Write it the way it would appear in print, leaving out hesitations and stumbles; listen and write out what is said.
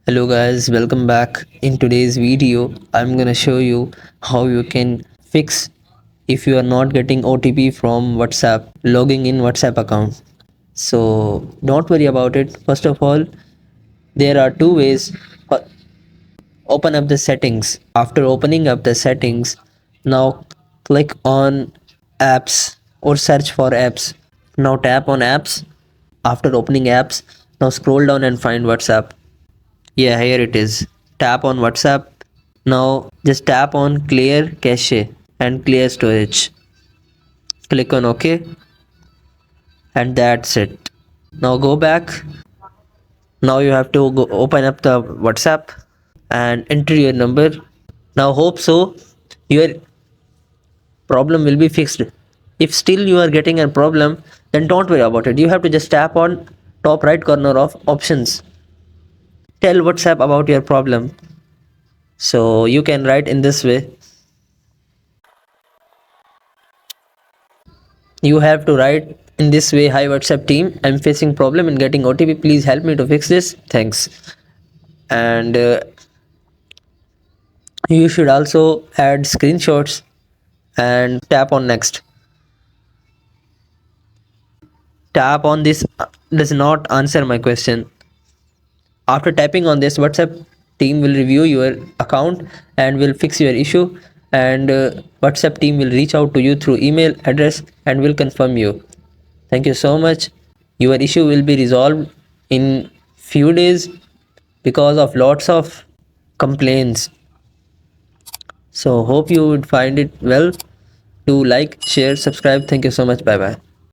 Hello guys, welcome back. In today's video, I'm gonna show you how you can fix if you are not getting OTP from WhatsApp, logging in WhatsApp account. So don't worry about it. First of all, there are two ways. Open up the settings. After opening up the settings, now click on apps or search for apps. Now tap on apps. After opening apps, now scroll down and find WhatsApp. Yeah, here it is. Tap on WhatsApp. Now just tap on clear cache and clear storage. Click on OK and that's it. Now go back. Now you have to go open up the WhatsApp and enter your number. Now hope so your problem will be fixed. If still you are getting a problem, then don't worry about it. You have to just tap on top right corner of options. Tell WhatsApp about your problem. So you can write in this way. You have to write in this way: hi WhatsApp team, I'm facing problem in getting OTP, please help me to fix this, thanks. And you should also add screenshots and tap on next. Tap on this does not answer my question. After tapping on this, WhatsApp team will review your account and will fix your issue, and WhatsApp team will reach out to you through email address and will confirm you. Thank you so much. Your issue will be resolved in few days because of lots of complaints. So hope you would find it well. Do like, share, subscribe. Thank you so much. Bye bye.